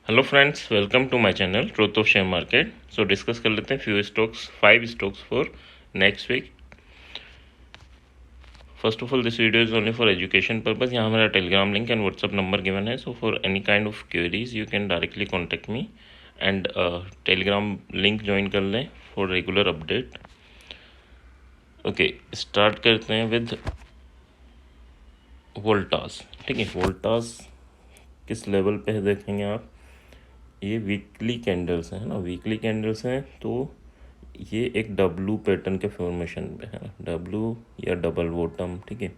Hello friends, welcome to my channel truth of share market. So discuss कर लेते हैं few stocks, 5 stocks for next week. First of all, this video is only for education purpose. यहाँ मेरा Telegram link and WhatsApp number given है। So for any kind of queries you can directly contact me and Telegram link join कर लें for regular update. Okay, start करते हैं with Voltas. ठीक है, वोल्टास किस लेवल पे है देखेंगे आप। ये वीकली कैंडल्स हैं ना, वीकली कैंडल्स हैं तो ये एक डब्लू पैटर्न के फॉर्मेशन पे है, डब्लू या डबल बॉटम। ठीक है,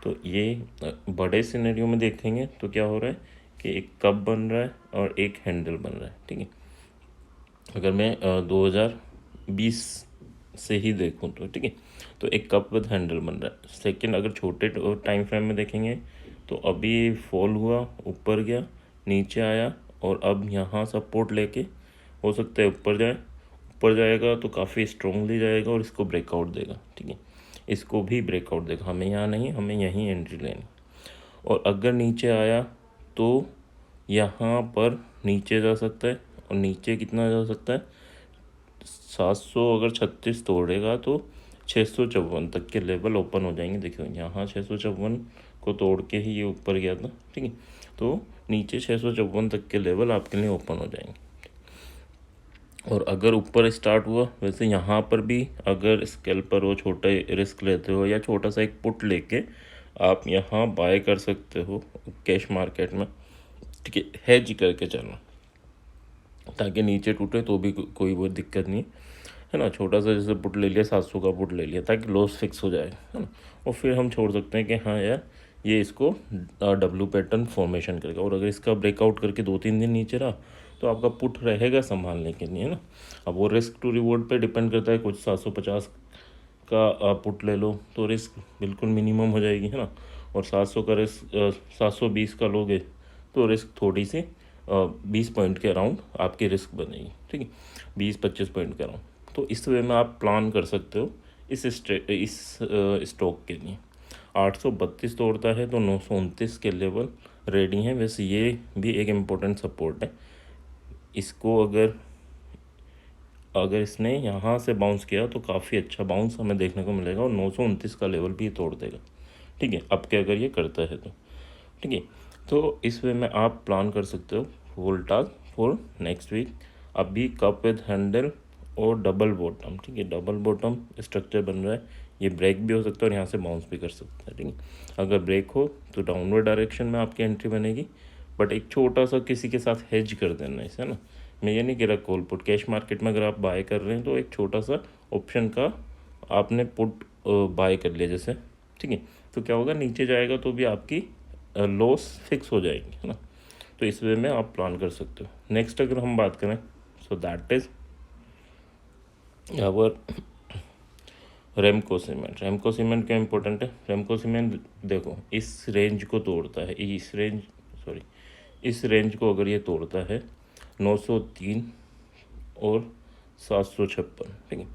तो ये बड़े सिनेरियो में देखेंगे तो क्या हो रहा है कि एक कप बन रहा है और एक हैंडल बन रहा है। ठीक है, अगर मैं 2020 से ही देखूं तो ठीक है, तो एक कप विद हैंडल बन रहा है। सेकंड, अगर छोटे टाइम फ्रेम में देखेंगे तो अभी फॉल हुआ, ऊपर गया, नीचे आया और अब यहाँ सपोर्ट लेके हो सकता है ऊपर जाए। ऊपर जाएगा तो काफ़ी स्ट्रॉन्गली जाएगा और इसको ब्रेकआउट देगा। ठीक है, इसको भी ब्रेकआउट देगा। हमें यहाँ नहीं, हमें यहीं एंट्री लेनी। और अगर नीचे आया तो यहाँ पर नीचे जा सकता है, और नीचे कितना जा सकता है, 700 अगर 36 तोड़ेगा तो 654 तक के लेवल ओपन हो जाएंगे। देखो यहाँ 654 को तोड़ के ही ये ऊपर गया था। ठीक है, तो नीचे 654 तक के लेवल आपके लिए ओपन हो जाएंगे। और अगर ऊपर स्टार्ट हुआ, वैसे यहाँ पर भी अगर स्कैल्पर हो, छोटा रिस्क लेते हो या छोटा सा एक पुट लेके आप यहाँ बाय कर सकते हो कैश मार्केट में। ठीक है, हेज करके चलना ताकि नीचे टूटे तो भी कोई वो दिक्कत नहीं है ना। छोटा सा जैसे पुट ले लिया, 700 का पुट ले लिया ताकि लॉस फिक्स हो जाए, है ना। और फिर हम छोड़ सकते हैं कि हाँ यार ये इसको डब्लू पैटर्न फॉर्मेशन करेगा। और अगर इसका ब्रेकआउट करके 2-3 दिन नीचे रहा तो आपका पुट रहेगा संभालने के लिए, है ना। अब वो रिस्क टू रिवॉर्ड पे डिपेंड करता है। कुछ 750 का पुट ले लो तो रिस्क बिल्कुल मिनिमम हो जाएगी, है ना। और 700 का रिस्क 720 का लोगे तो रिस्क थोड़ी सी 20 पॉइंट के अराउंड आपकी रिस्क बनेगी। ठीक है, 20-25 पॉइंट के अराउंड। तो इस वे में आप प्लान कर सकते हो इस स्टॉक के लिए। 832 तोड़ता है तो 929 के लेवल रेडी हैं। वैसे ये भी एक इम्पोर्टेंट सपोर्ट है। इसको अगर इसने यहाँ से बाउंस किया तो काफ़ी अच्छा बाउंस हमें देखने को मिलेगा और 929 का लेवल भी तोड़ देगा। ठीक है, अब के अगर ये करता है तो ठीक है, तो इस वे में आप प्लान कर सकते हो वोल्टास फॉर नेक्स्ट वीक। अभी कप विद हैंडल और डबल बॉटम। ठीक है, डबल बॉटम स्ट्रक्चर बन रहा है, ये ब्रेक भी हो सकता है और यहाँ से बाउंस भी कर सकता है। ठीक है, अगर ब्रेक हो तो डाउनवर्ड डायरेक्शन में आपकी एंट्री बनेगी, बट एक छोटा सा किसी के साथ हेज कर देना इसे, ना। मैं ये नहीं कह रहा कॉल पुट, कैश मार्केट में अगर आप बाय कर रहे हैं तो एक छोटा सा ऑप्शन का आपने पुट बाय कर लिया जैसे। ठीक है, तो क्या होगा, नीचे जाएगा तो भी आपकी लॉस फिक्स हो जाएगी, है ना। तो इस वे में आप प्लान कर सकते हो। नेक्स्ट अगर हम बात करें, so that is our Ramco cement. Ramco cement क्या इंपॉर्टेंट है। रेमको सीमेंट देखो इस रेंज को तोड़ता है, इस रेंज को अगर ये तोड़ता है 903 और 756, ठीक है,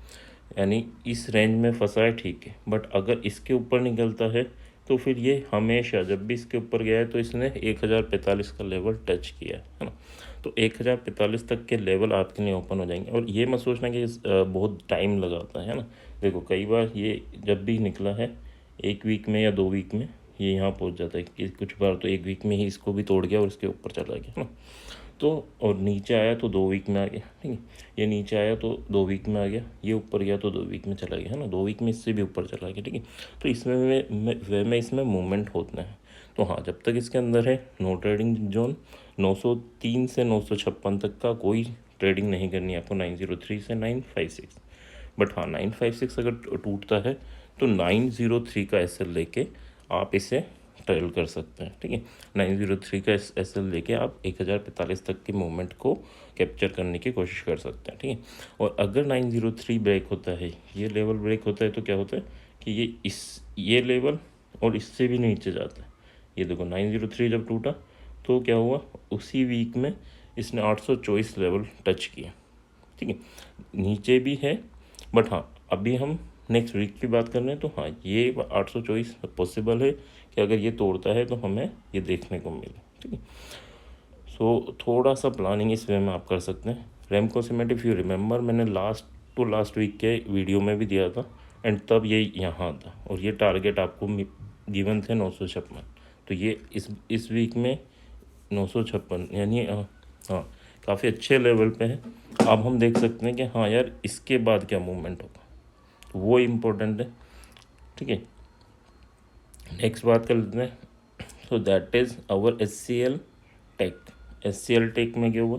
यानी इस रेंज में फंसा है, ठीक है। बट अगर इसके ऊपर निकलता है तो फिर ये हमेशा जब भी इसके ऊपर गया है तो इसने 1045 का लेवल टच किया है ना। तो 1045 तक के लेवल आपके लिए ओपन हो जाएंगे। और ये मत सोचना कि बहुत टाइम लगाता है ना। देखो कई बार ये जब भी निकला है 1 वीक में या 2 वीक में ये यहाँ पहुँच जाता है, कि कुछ बार तो 1 वीक में ही इसको भी तोड़ गया और इसके ऊपर चला गया, है ना। तो और नीचे आया तो 2 वीक में आ गया, ठीक है। ये नीचे आया तो 2 वीक में आ गया, ये ऊपर गया तो 2 वीक में चला गया, है ना। 2 वीक में इससे भी ऊपर चला गया, ठीक है। तो इसमें वे में इसमें मूवमेंट होता है। तो हाँ, जब तक इसके अंदर है नो ट्रेडिंग जोन। 903 से 956 तक का कोई ट्रेडिंग नहीं करनी है आपको, 903 से 956। बट हाँ, 956 अगर टूटता है तो 903 का एसएल लेके आप इसे ट्रेल कर सकते हैं, ठीक है। 903 का एसएल लेके आप 1045 तक के मूवमेंट को कैप्चर करने की कोशिश कर सकते हैं, ठीक है। और अगर 903 ब्रेक होता है, ये लेवल ब्रेक होता है, तो क्या होता है कि ये लेवल और इससे भी नीचे जाता है। ये देखो 903 जब टूटा तो क्या हुआ, उसी वीक में इसने 824 लेवल टच किया, ठीक है। नीचे भी है, बट हाँ अभी हम नेक्स्ट वीक की बात कर रहे हैं। तो हाँ, ये 824 पॉसिबल है कि अगर ये तोड़ता है तो हमें ये देखने को मिले, ठीक है। सो थोड़ा सा प्लानिंग इस वे में आप कर सकते हैं। रेमको सीमेंट, इफ़ यू रिमेंबर, मैंने लास्ट वीक के वीडियो में भी दिया था, एंड तब ये यहाँ था और ये टारगेट आपको गिवन थे 956। तो ये इस वीक में 956 यानी हाँ काफ़ी अच्छे लेवल पे है। अब हम देख सकते हैं कि हाँ यार इसके बाद क्या मूवमेंट होगा, तो वो इम्पोर्टेंट है। ठीक है, नेक्स्ट बात कर लेते हैं। So that is our SCL tech. SCL tech में क्या हुआ,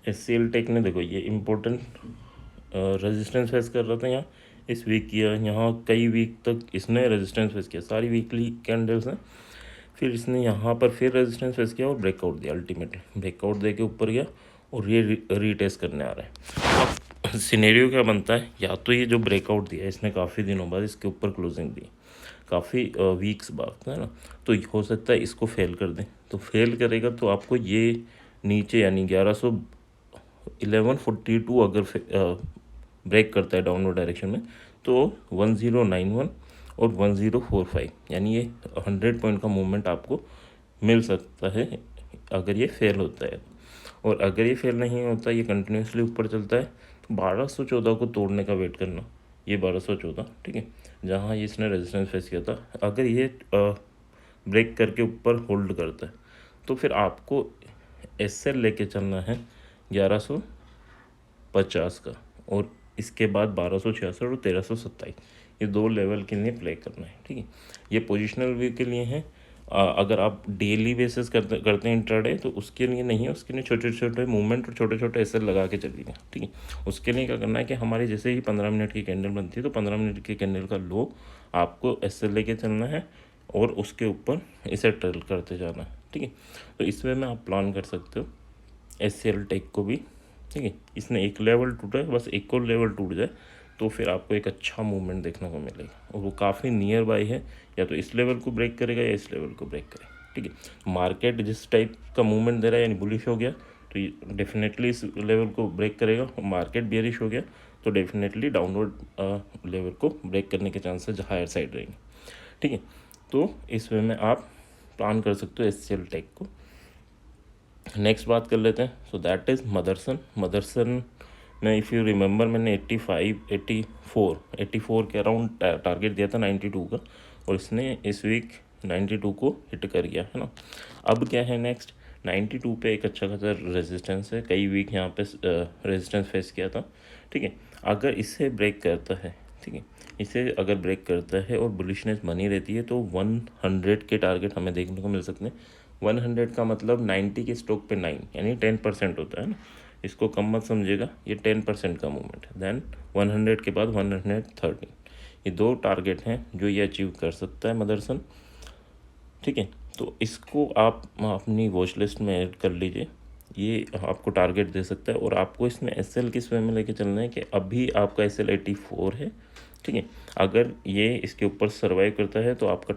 SCL टेक ने देखो ये इम्पोर्टेंट रेजिस्टेंस फेस कर रहा था यहाँ इस वीक किया, यहाँ कई वीक तक इसने रेजिस्टेंस फेस किया, सारी वीकली कैंडल्स हैं। फिर इसने यहाँ पर फिर रेजिस्टेंस फेस किया और ब्रेकआउट दिया, अल्टीमेटली ब्रेकआउट दे के ऊपर गया और ये रीटेस्ट करने आ रहा है। अब सिनेरियो क्या बनता है, या तो ये जो ब्रेकआउट दिया इसने काफ़ी दिनों बाद इसके ऊपर क्लोजिंग दी, काफ़ी वीक्स बाद, है ना, तो हो सकता है इसको फेल कर दें। तो फेल करेगा तो आपको ये नीचे यानी 1142 अगर ब्रेक करता है डाउनवर्ड डायरेक्शन में, तो 1091 और 1045 यानी ये 100 पॉइंट का मूवमेंट आपको मिल सकता है अगर ये फेल होता है। और अगर ये फेल नहीं होता, ये कंटिन्यूसली ऊपर चलता है, तो 1214 को तोड़ने का वेट करना। ये 1214, ठीक है, जहाँ ये इसने रेजिस्टेंस फेस किया था, अगर ये ब्रेक करके ऊपर होल्ड करता है तो फिर आपको SL लेके चलना है 1150 का, और इसके बाद 1266 और 1327, ये दो लेवल के लिए प्ले करना है। ठीक है, ये पोजिशनल व्यू के लिए है। अगर आप डेली बेसिस करते हैं इंट्राडे तो उसके लिए नहीं है, उसके लिए छोटे छोटे मूवमेंट और छोटे छोटे SL लगा के चलिएगा। ठीक है, उसके लिए क्या करना है कि हमारे जैसे ही 15 मिनट की कैंडल बनती है तो 15 मिनट की कैंडल का लो आपको SL लेके चलना है और उसके ऊपर इसे ट्रेल करते जाना है। ठीक है, तो इस वे में आप प्लान कर सकते हो SCL टेक को भी। ठीक है, इसने एक लेवल टूटा है, बस एक और लेवल टूट जाए तो फिर आपको एक अच्छा मूवमेंट देखने को मिलेगा, और वो काफ़ी नियर बाई है, या तो इस लेवल को ब्रेक करेगा या इस लेवल को ब्रेक करेगा। ठीक है, मार्केट जिस टाइप का मूवमेंट दे रहा है यानी बुलिश हो गया तो ये डेफिनेटली इस लेवल को ब्रेक करेगा, और मार्केट बेरिश हो गया तो डेफिनेटली डाउनवर्ड लेवल को ब्रेक करने के चांसेस हायर साइड रहेंगे। ठीक है, तो इस वे में आप प्लान कर सकते हो SCL टेक को। नेक्स्ट बात कर लेते हैं। सो दैट इज़ मदरसन में इफ़ यू रिमेंबर मैंने 84 के अराउंड टारगेट दिया था 92 का, और इसने इस वीक 92 को हिट कर गया, है ना। अब क्या है नेक्स्ट, 92 पे एक अच्छा खासा रेजिस्टेंस है, कई वीक यहाँ पे रेजिस्टेंस फेस किया था। ठीक है, अगर इसे ब्रेक करता है, ठीक है, इसे अगर ब्रेक करता है और बुलिशनेस बनी रहती है तो 100 के टारगेट हमें देखने को मिल सकते हैं। 100 का मतलब 90 के स्टॉक पे 9 यानी 10% होता है ना, इसको कम मत समझिएगा, ये 10% का मूवमेंट है। देन 100 के बाद 113, ये दो टारगेट हैं जो ये अचीव कर सकता है मदरसन। ठीक है, तो इसको आप अपनी वॉच लिस्ट में ऐड कर लीजिए, ये आपको टारगेट दे सकता है। और आपको इसमें SL किस वे में लेके चलना है कि अभी आपका SL 84 है। ठीक है, अगर ये इसके ऊपर सर्वाइव करता है तो आपका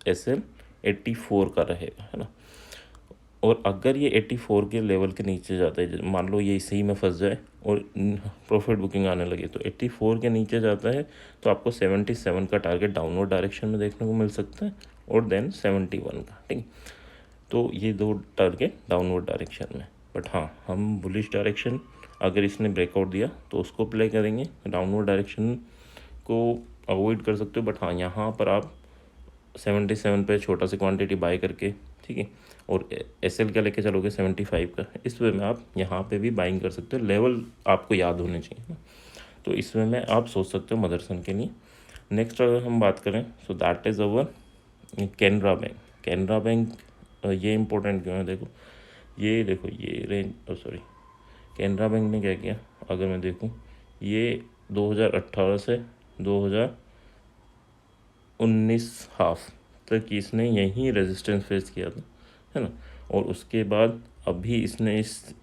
SL 84 का रहेगा, है ना। और अगर ये 84 के लेवल के नीचे जाता है, मान लो ये इसी में फंस जाए और प्रॉफिट बुकिंग आने लगे, तो 84 के नीचे जाता है तो आपको 77 का टारगेट डाउनवर्ड डायरेक्शन में देखने को मिल सकता है, और देन 71 का। ठीक, तो ये दो टारगेट डाउनवर्ड डायरेक्शन में। बट हाँ, हम बुलिश डायरेक्शन अगर इसने ब्रेकआउट दिया तो उसको प्ले करेंगे, डाउनवर्ड डायरेक्शन को अवॉइड कर सकते हो। बट हाँ, यहाँ पर आप 77 पे छोटा सी क्वांटिटी बाय करके, ठीक है, और SL क्या लेके चलोगे 75 का, इस वे में आप यहाँ पे भी बाइंग कर सकते हो। लेवल आपको याद होने चाहिए ना, तो इस वे में आप सोच सकते हो मदरसन के लिए। नेक्स्ट अगर हम बात करें, so that is our Canara bank. Canara bank ये इम्पोर्टेंट क्यों है, देखो ये रेंज, सॉरी, कैनरा बैंक ने क्या किया, अगर मैं देखूँ, ये 2018 से 2019 हाफ तक इसने यहीं रेजिस्टेंस फेस किया था, है ना। और उसके बाद अभी इसने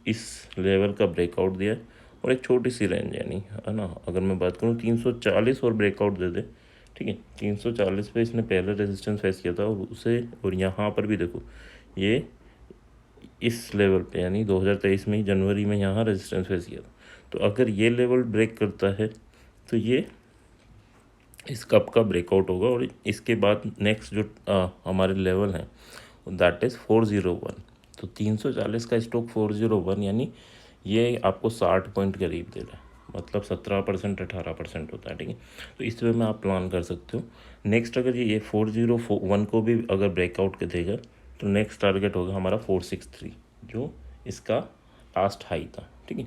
इस लेवल का ब्रेकआउट दिया, और एक छोटी सी रेंज यानी, है ना, अगर मैं बात करूँ 340 और ब्रेकआउट दे दे, ठीक है, 340 पे इसने पहले रेजिस्टेंस फेस किया था, और यहाँ पर भी देखो ये इस लेवल पे यानी 2023 में ही जनवरी में यहाँ रेजिस्टेंस फेस किया था। तो अगर ये लेवल ब्रेक करता है तो ये इस कप का ब्रेकआउट होगा, और इसके बाद नेक्स्ट जो हमारे लेवल हैं दैट इज़ 401। तो 340 का स्टॉक 401 यानी ये आपको 60 पॉइंट करीब दे रहा है, मतलब 17% 18% होता है, ठीक है। तो इस वे में आप प्लान कर सकते हो। नेक्स्ट अगर ये 401 को भी अगर ब्रेकआउट कर देगा तो नेक्स्ट टारगेट होगा हमारा 463, जो इसका लास्ट हाई था, ठीक है।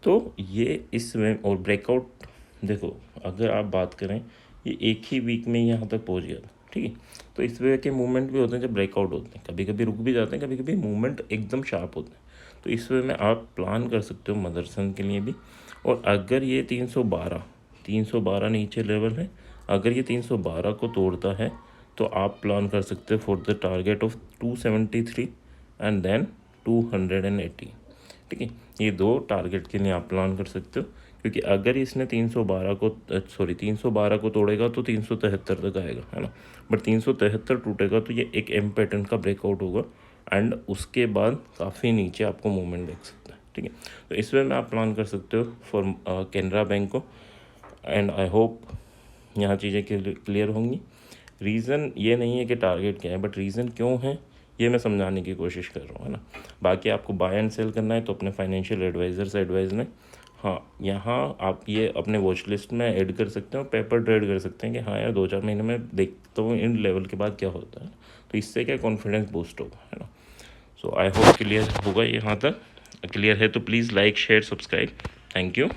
तो ये इसमें और ब्रेकआउट देखो, अगर आप बात करें ये एक ही वीक में यहाँ तक पहुँच गया था, ठीक है। तो इस वे के मूवमेंट भी होते हैं जब ब्रेकआउट होते हैं, कभी कभी रुक भी जाते हैं, कभी कभी मूवमेंट एकदम शार्प होते हैं। तो इस वे में आप प्लान कर सकते हो मदरसन के लिए भी। और अगर ये 312 नीचे लेवल है, अगर ये 312 को तोड़ता है तो आप प्लान कर सकते हो for the target of 273 and then 280, ठीक है। ये दो टारगेट के लिए आप प्लान कर सकते हो, क्योंकि अगर इसने 312 को तोड़ेगा तो 373 तक आएगा, है ना। बट 373 टूटेगा तो ये एक एम पैटर्न का ब्रेकआउट होगा एंड उसके बाद काफ़ी नीचे आपको मूवमेंट देख सकता है, ठीक है। तो इस वे में आप प्लान कर सकते हो फॉर कैनरा बैंक को। एंड आई होप यहाँ चीज़ें क्लियर होंगी। रीज़न ये नहीं है कि टारगेट क्या है, बट रीज़न क्यों है ये मैं समझाने की कोशिश कर रहा हूँ, है ना। बाकी आपको बाय एंड सेल करना है तो अपने फाइनेंशियल एडवाइज़र से एडवाइस लें। हाँ, यहाँ आप ये अपने वॉच लिस्ट में ऐड कर सकते हो, पेपर ट्रेड कर सकते हैं कि हाँ यार 2-4 महीने में देखता हूँ इन लेवल के बाद क्या होता है, तो इससे क्या कॉन्फिडेंस बूस्ट होगा, है ना। सो आई होप क्लियर होगा यहाँ तक। क्लियर है तो please like share subscribe. Thank you.